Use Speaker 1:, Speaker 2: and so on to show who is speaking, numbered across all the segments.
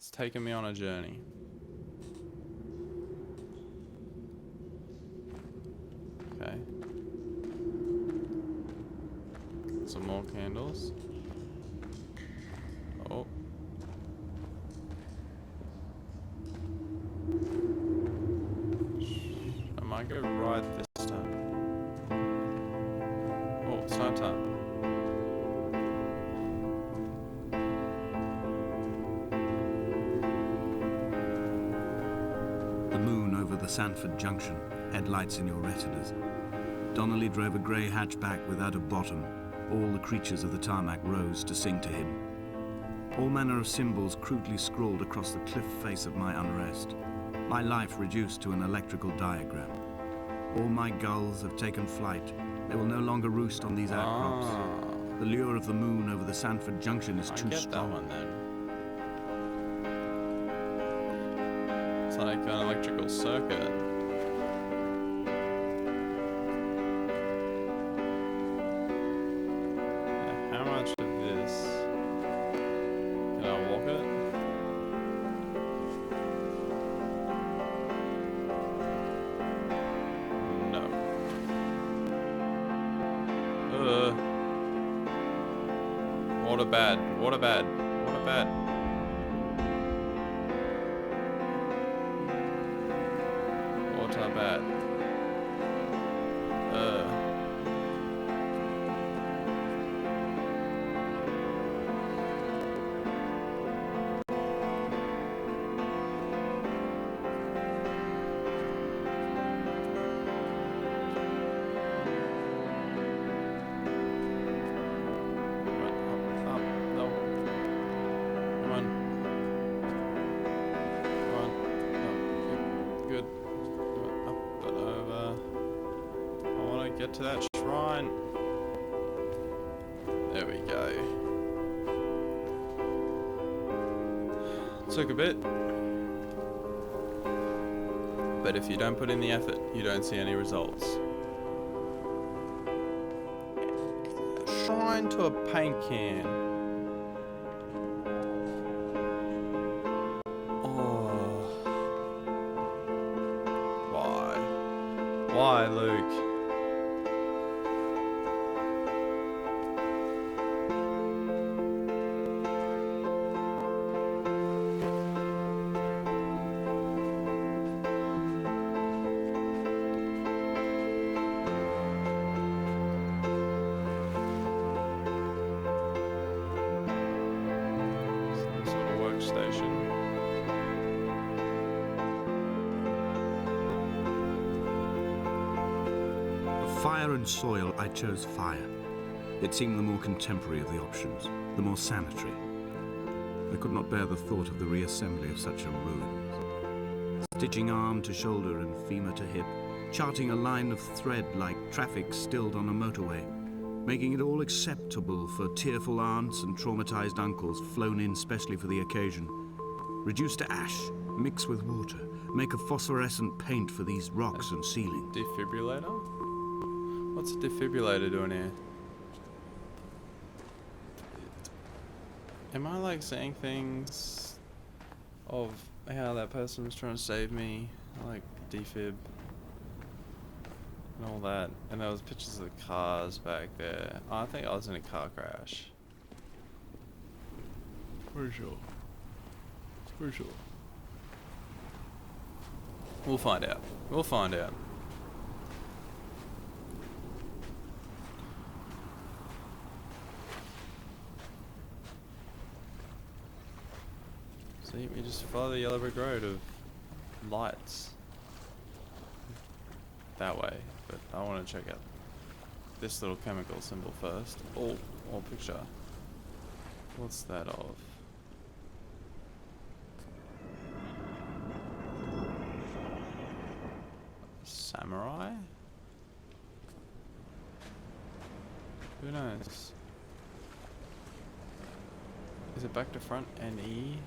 Speaker 1: It's taken me on a journey. Okay. Some more candles. Oh. I might go right this time. Oh, it's night time.
Speaker 2: The moon over the Sanford Junction, headlights in your retinas. Donnelly drove a grey hatchback without a bottom. All the creatures of the tarmac rose to sing to him. All manner of symbols crudely scrawled across the cliff face of my unrest. My life reduced to an electrical diagram. All my gulls have taken flight. They will no longer roost on these outcrops. The lure of the moon over the Sanford Junction is too strong.
Speaker 1: That one then. It's like an electrical circuit. How much of this can I walk it? No. Water bad. Water bad. Water bad. Water bad. Get to that shrine. There we go. Took a bit. But if you don't put in the effort, you don't see any results. Shrine to a paint can. Oh. Why? Why, Luke?
Speaker 2: Fire and soil, I chose fire. It seemed the more contemporary of the options, the more sanitary. I could not bear the thought of the reassembly of such a ruin. Stitching arm to shoulder and femur to hip, charting a line of thread like traffic stilled on a motorway, making it all acceptable for tearful aunts and traumatized uncles flown in specially for the occasion. Reduce to ash, mix with water, make a phosphorescent paint for these rocks and ceiling.
Speaker 1: Defibrillator? What's a defibrillator doing here? Am I like saying things of how that person was trying to save me? Like defib and all that. And there was pictures of the cars back there. Oh, I think I was in a car crash. Pretty sure. Pretty sure. We'll find out. We'll find out. See, we just follow the yellow brick road of lights that way, but I want to check out this little chemical symbol first. Or picture. What's that of? Samurai? Who knows? Is it back to front and E?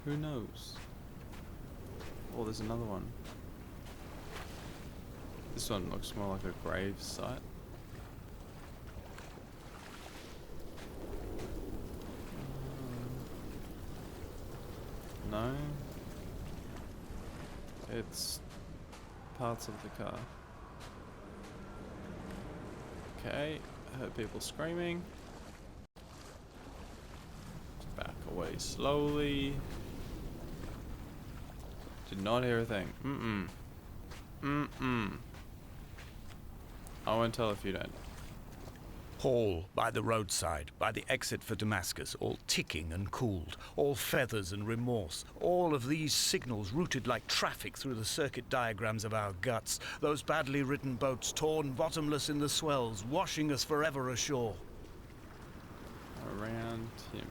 Speaker 1: Who knows? Oh, there's another one. This one looks more like a grave site. No. It's parts of the car. Okay, I heard people screaming. Back away slowly. Did not hear a thing. I won't tell if you don't.
Speaker 3: Hall by the roadside, by the exit for Damascus, all ticking and cooled, all feathers and remorse, all of these signals routed like traffic through the circuit diagrams of our guts, those badly written boats torn bottomless in the swells, washing us forever ashore.
Speaker 1: Around him.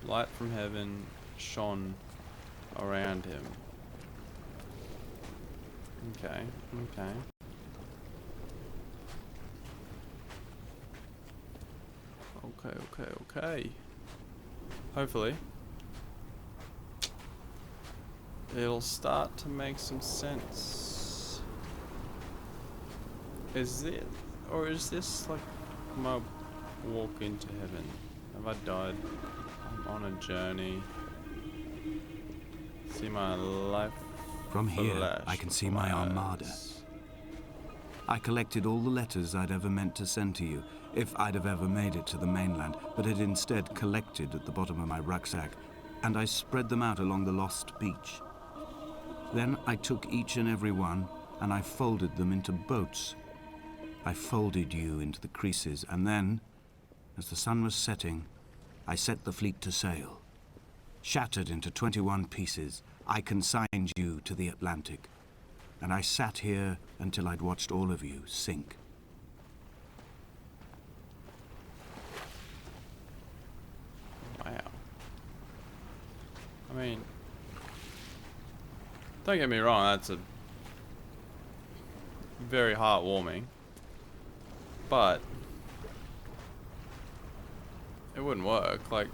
Speaker 1: Light from heaven shone around him. Okay, okay. Okay. Hopefully, it'll start to make some sense. Is it, or is this like my walk into heaven? Have I died? I'm on a journey. See my life.
Speaker 2: From here, I can see my armada. I collected all the letters I'd ever meant to send to you, if I'd have ever made it to the mainland, but had instead collected at the bottom of my rucksack, and I spread them out along the lost beach. Then I took each and every one, and I folded them into boats. I folded you into the creases, and then, as the sun was setting, I set the fleet to sail. Shattered into 21 pieces, I consigned you to the Atlantic, and I sat here until I'd watched all of you sink.
Speaker 1: Wow. I mean, don't get me wrong, that's a very heartwarming, but it wouldn't work. Like,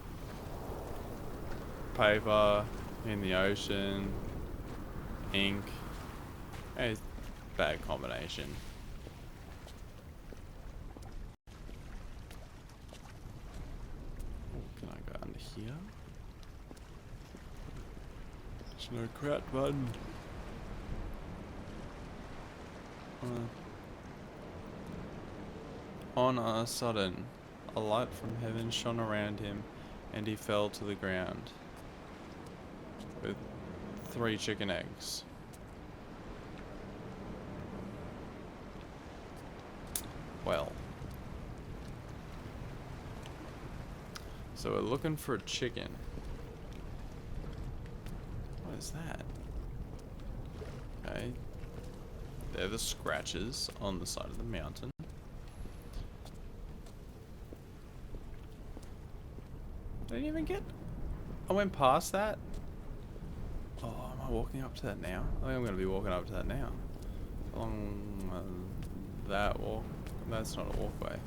Speaker 1: paper in the ocean, ink, it's a bad combination. Can I go under here? There's no crouch button. On a sudden, a light from heaven shone around him, and he fell to the ground with 3 chicken eggs. Well, so we're looking for a chicken. What is that? Okay, they're the scratches on the side of the mountain. Didn't even get. I went past that. Oh, am I walking up to that now? I think I'm going to be walking up to that now. Along that walk. That's not a walkway.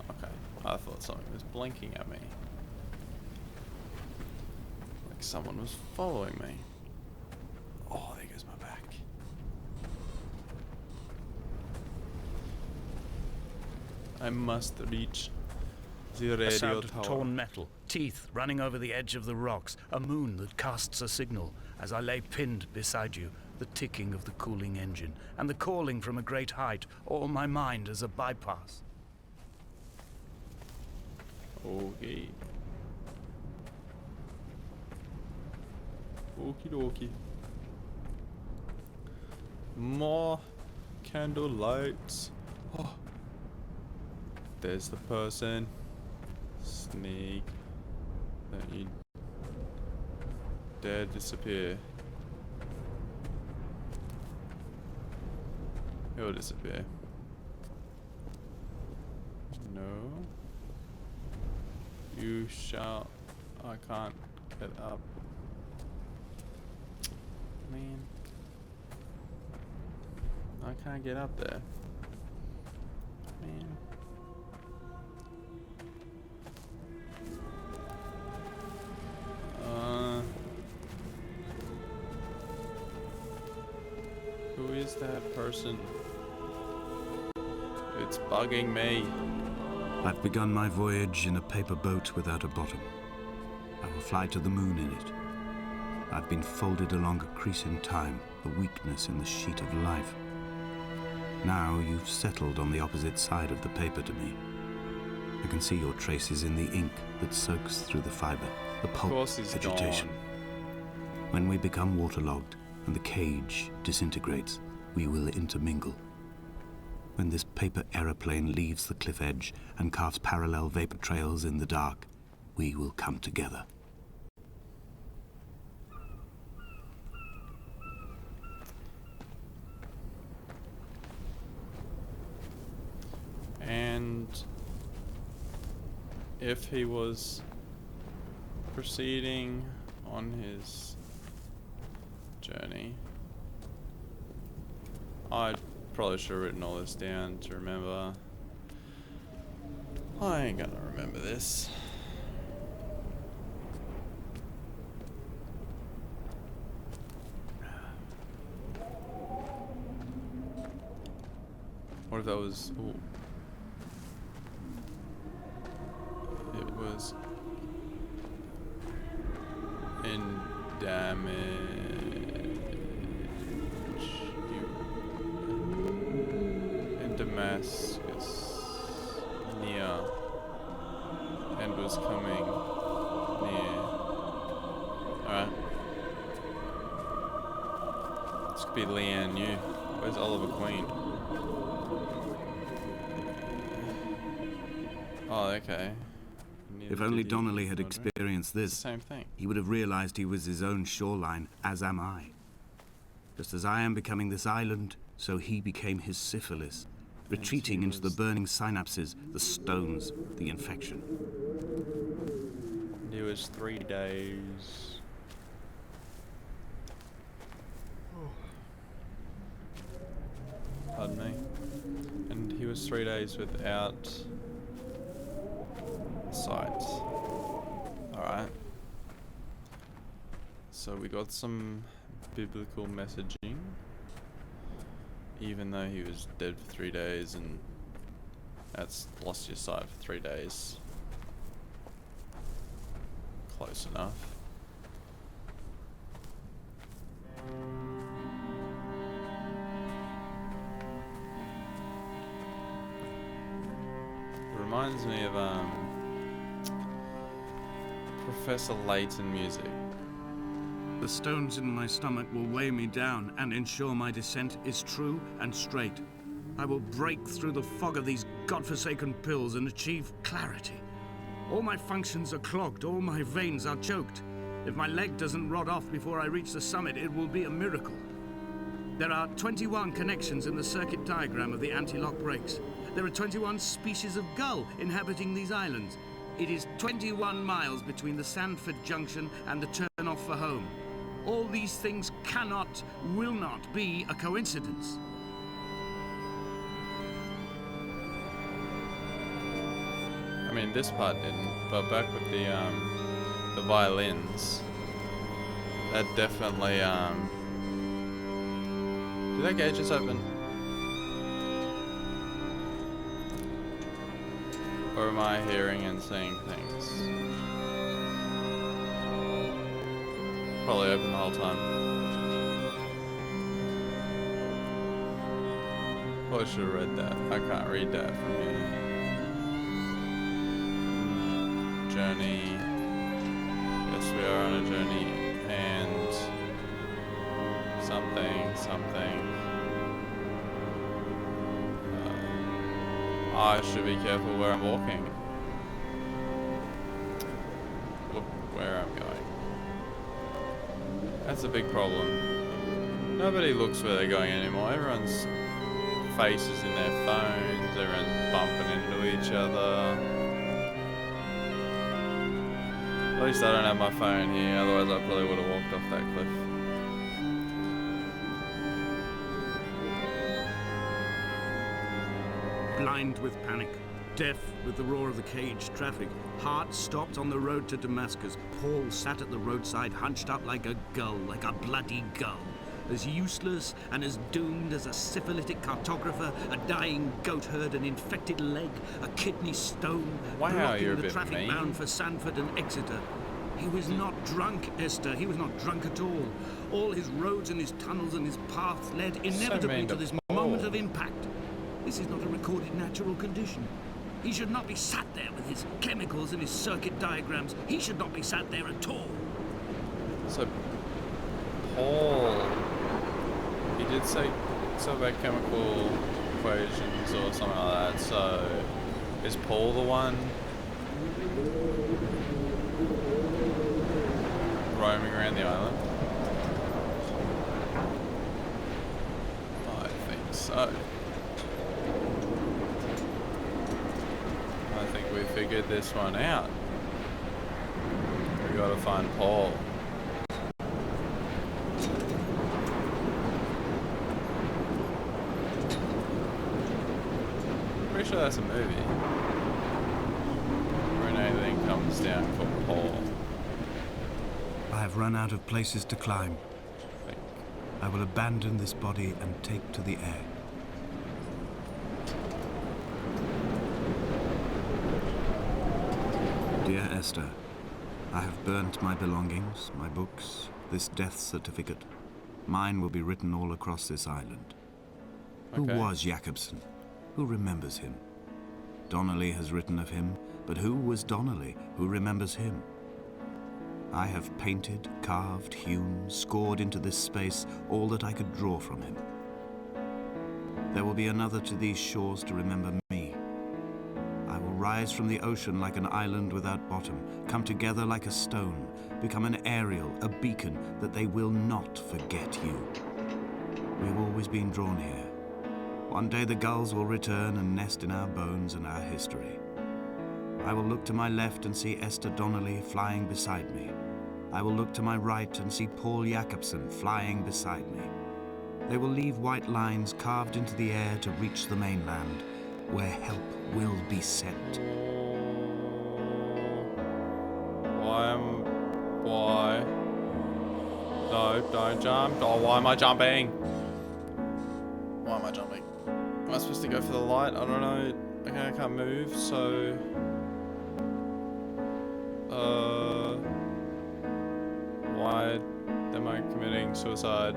Speaker 1: Okay, I thought something was blinking at me. Like someone was following me. Oh, there goes my back. I must reach the radio
Speaker 3: A sound
Speaker 1: tower.
Speaker 3: of torn metal, teeth running over the edge of the rocks, a moon that casts a signal. As I lay pinned beside you, the ticking of the cooling engine, and the calling from a great height, all my mind as a bypass.
Speaker 1: Okay. Okie dokie. More candle lights. Oh. There's the person. Sneak. Don't you dare disappear. He'll disappear. No. You shall. I can't get up. Man. I can't get up there. Man. Who is that person? It's bugging me.
Speaker 2: I've begun my voyage in a paper boat without a bottom. I will fly to the moon in it. I've been folded along a crease in time, a weakness in the sheet of life. Now you've settled on the opposite side of the paper to me. I can see your traces in the ink that soaks through the fiber, the pulp vegetation. When we become waterlogged and the cage disintegrates, we will intermingle. When this paper aeroplane leaves the cliff edge and carves parallel vapor trails in the dark, we will come together.
Speaker 1: And if he was proceeding on his journey, I probably should have written all this down to remember. I ain't gonna remember this. What if that was... Ooh. It was in damage in Damascus near and was coming near. Alright. This could be Leanne New. Where's Oliver Queen? Oh, okay.
Speaker 2: If only Donnelly had experienced this,
Speaker 1: same thing.
Speaker 2: He would have realized he was his own shoreline, as am I. Just as I am becoming this island, so he became his syphilis, retreating into the burning synapses, the stones, the infection.
Speaker 1: It was 3 days. Pardon me. And he was 3 days without sight. Alright. So we got some biblical messaging. Even though he was dead for 3 days, and that's lost your sight for 3 days. Close enough. It reminds me of Professor Layton music.
Speaker 2: The stones in my stomach will weigh me down and ensure my descent is true and straight. I will break through the fog of these godforsaken pills and achieve clarity. All my functions are clogged, all my veins are choked. If my leg doesn't rot off before I reach the summit, it will be a miracle. There are 21 connections in the circuit diagram of the anti-lock brakes. There are 21 species of gull inhabiting these islands. It is 21 miles between the Sandford Junction and the turn-off for home. All these things cannot, will not be a coincidence.
Speaker 1: I mean, this part didn't, but back with the violins, that definitely, did that gate just open? Or am I hearing and seeing things? Probably open the whole time. Probably should have read that. I can't read that from here. Journey. Yes, we are on a journey. And something. I should be careful where I'm walking. Look where I'm going. That's a big problem. Nobody looks where they're going anymore. Everyone's faces in their phones. Everyone's bumping into each other. At least I don't have my phone here, otherwise I probably would have walked off that cliff.
Speaker 2: blind with panic, deaf with the roar of the caged traffic, heart stopped on the road to Damascus. Paul sat at the roadside, hunched up like a gull, like a bloody gull. As useless and as doomed as a syphilitic cartographer, a dying goat herd, an infected leg, a kidney stone,
Speaker 1: Wow,
Speaker 2: blocking
Speaker 1: you're a
Speaker 2: the
Speaker 1: bit
Speaker 2: traffic
Speaker 1: mean.
Speaker 2: bound for Sanford and Exeter. He was not drunk, Esther. He was not drunk at all. All his roads and his tunnels and his paths led inevitably
Speaker 1: mean
Speaker 2: to
Speaker 1: to
Speaker 2: this
Speaker 1: Paul.
Speaker 2: moment of impact. This is not a recorded natural condition. He should not be sat there with his chemicals and his circuit diagrams. He should not be sat there at all.
Speaker 1: So, Paul, he did say something about chemical equations or something like that. So, is Paul the one roaming around the island? I think so. I think we figured this one out. We gotta find Paul. Pretty sure that's a movie. When anything comes down for Paul.
Speaker 2: I have run out of places to climb.
Speaker 1: I think.
Speaker 2: I will abandon this body and take to the air. Dear Esther, I have burnt my belongings, my books, this death certificate. Mine will be written all across this island. Who
Speaker 1: Okay.
Speaker 2: was Jakobsen? Who remembers him? Donnelly has written of him, but who was Donnelly? Who remembers him? I have painted, carved, hewn, scored into this space all that I could draw from him. There will be another to these shores to remember me. I will rise from the ocean like an island without bottom, come together like a stone, become an aerial, a beacon, that they will not forget you. We have always been drawn here. One day the gulls will return and nest in our bones and our history. I will look to my left and see Esther Donnelly flying beside me. I will look to my right and see Paul Jakobsen flying beside me. They will leave white lines carved into the air to reach the mainland, where help will be sent.
Speaker 1: Why? No, don't jump. Oh, why am I jumping? Why am I jumping? Am I supposed to go for the light? I don't know. Okay, I can't move, so... Why am I committing suicide?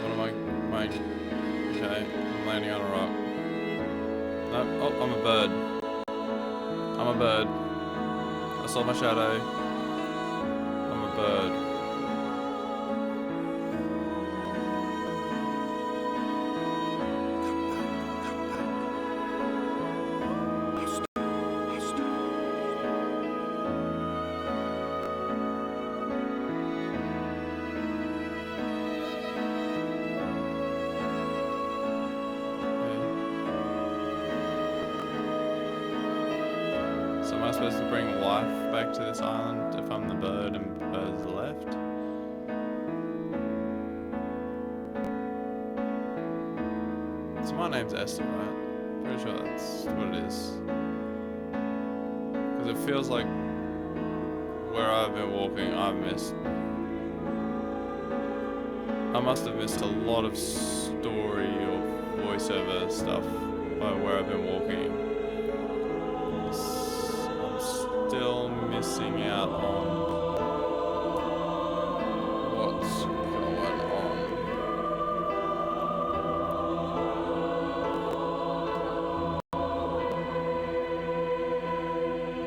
Speaker 1: What am I... Okay, I'm landing on a rock. No, oh, I'm a bird. I'm a bird. I saw my shadow. I'm a bird. So am I supposed to bring life back to this island if I'm the bird and bird's left? So my name's Esther, right? Pretty sure that's what it is. Because it feels like where I've been walking, I've missed. I must have missed a lot of story or voiceover stuff by where I've been walking. Still missing out on what's going on.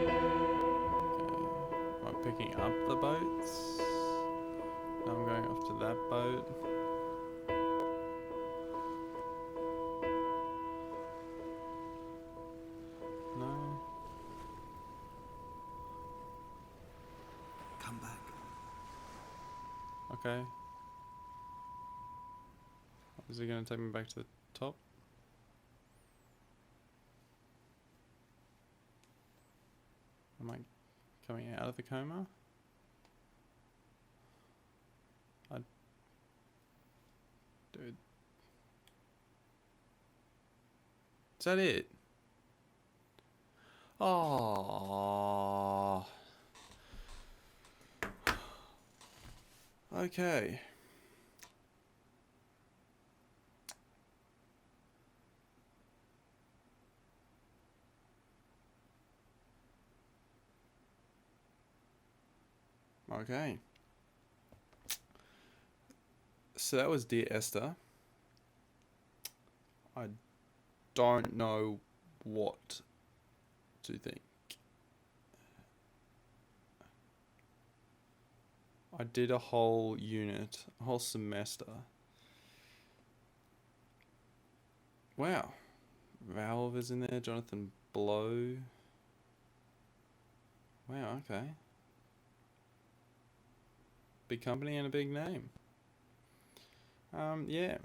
Speaker 1: Okay. Am I picking up the boats? Now I'm going off to that boat. No.
Speaker 2: Come back.
Speaker 1: Okay. Is he gonna take me back to the top? Am I coming out of the coma? Dude. Is that it? Oh. Okay. Okay. So that was Dear Esther. I don't know what to think. I did a whole unit, a whole semester. Wow. Valve is in there, Jonathan Blow. Wow, okay. Big company and a big name. Yeah.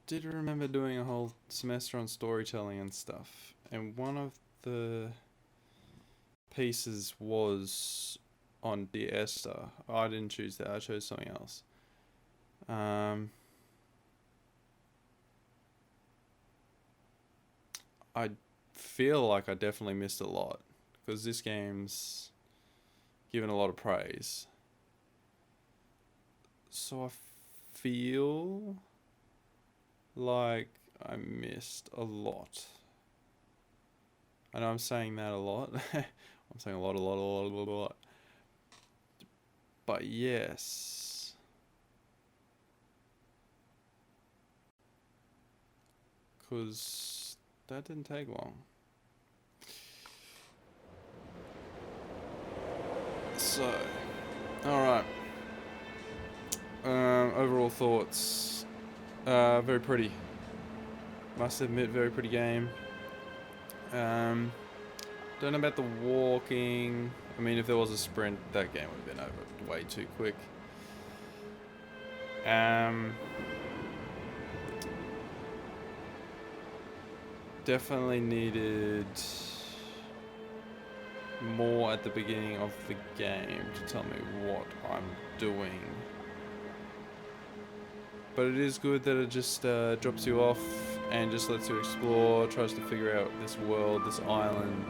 Speaker 1: Did remember doing a whole semester on storytelling and stuff. And one of the pieces was on Dear Esther. I didn't choose that, I chose something else. I feel like I definitely missed a lot, because this game's given a lot of praise. So I feel like I missed a lot. I know I'm saying that a lot. I'm saying a lot. But yes. Because that didn't take long. So, alright. Overall thoughts. Very pretty. Must admit, very pretty game. Don't know about the walking. I mean, if there was a sprint, that game would have been over way too quick. Definitely needed more at the beginning of the game to tell me what I'm doing. But it is good that it just drops you off and just lets you explore, tries to figure out this world, this island.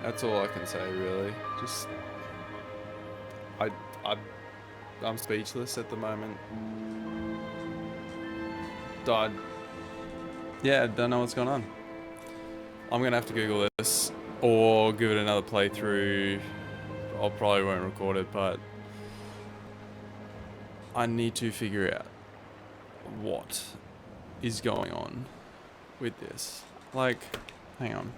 Speaker 1: That's all I can say, really. Just, I'm speechless at the moment. Yeah, don't know what's going on. I'm gonna have to Google this or give it another playthrough. I probably won't record it, but I need to figure out what is going on with this. Like, hang on.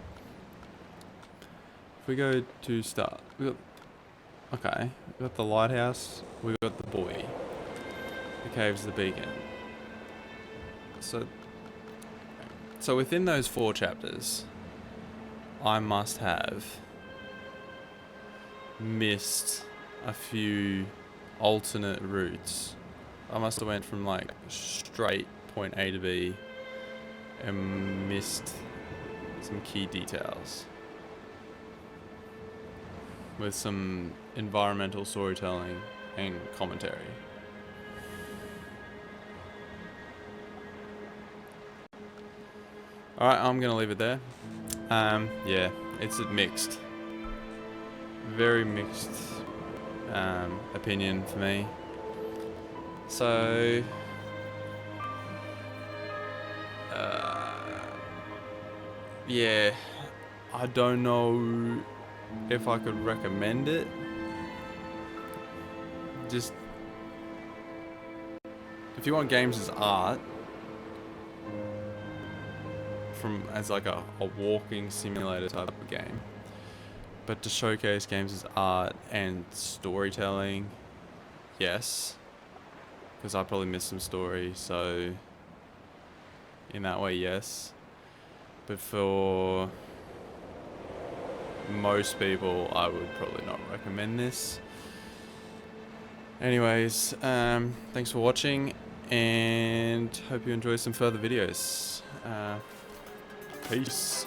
Speaker 1: If we go to start, we got the lighthouse, we got the buoy, the caves, the beacon. So within those 4 chapters, I must have missed a few alternate routes. I must have went from like straight point A to B and missed some key details with some environmental storytelling and commentary. Alright, I'm gonna leave it there. Yeah, it's mixed. Very mixed opinion for me. So yeah, I don't know if I could recommend it. Just, if you want games as art, as like a walking simulator type of game, but to showcase games as art and storytelling, yes, because I probably missed some story, so in that way, yes. But for most people, I would probably not recommend this. Anyways, thanks for watching, and hope you enjoy some further videos. Peace.